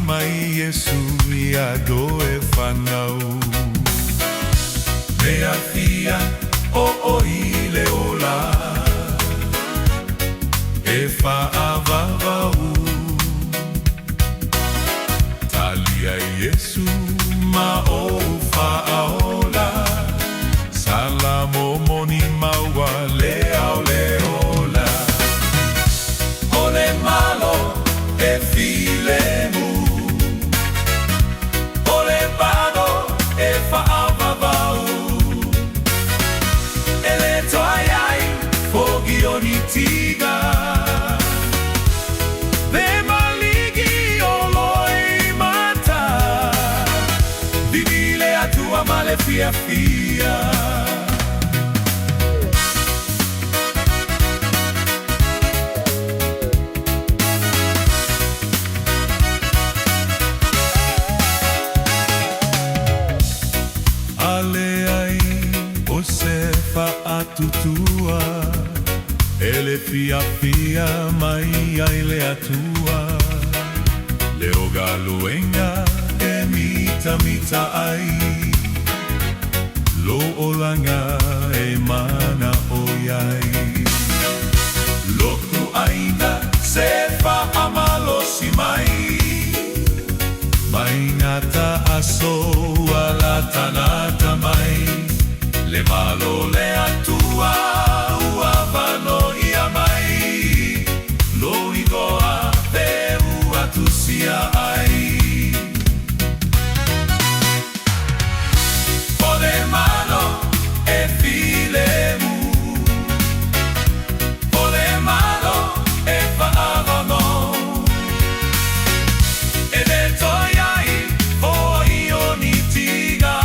mai Yesu ia doe whanau. Mea fia o i le ola e whaavavau. Talia Yesu ma o whaaola, salamo moni maua leo leola. Ole malo e filemu, ole bado e whaavavau. Ele toaiai fogi o ni tiga, le maligi o loi mata, vivile atua male fia fia. Se whaatutua, ele fia fia mai ai le atua. Leo galuenga e mita mita ai, lo olanga e mana oyai. Loku aina se whaamalosi mai, mai ngata aso ala tanata mai. Le malo le atua ua vano ia mai, lo igoa te ua tusia ai. Pode malo e filemu, pode malo e whaavano, e le toiai o i ni tiga.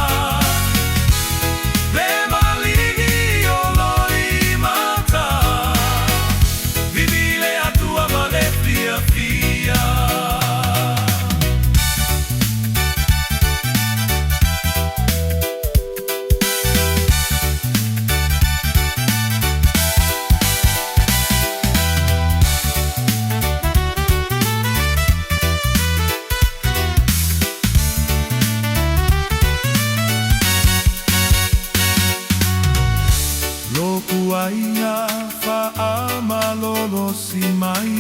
Aina whaamalolo si mai,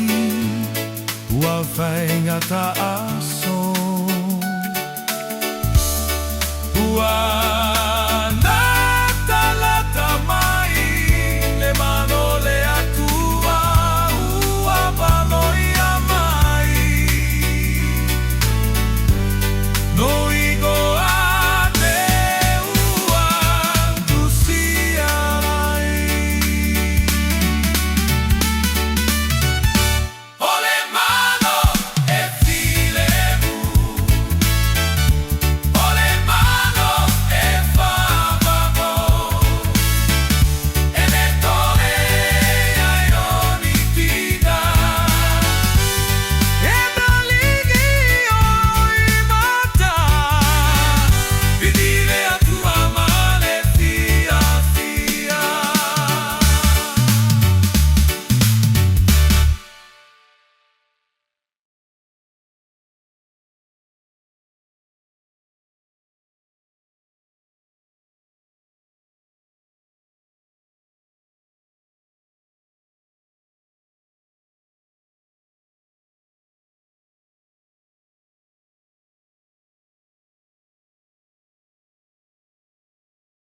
ua whainga ta a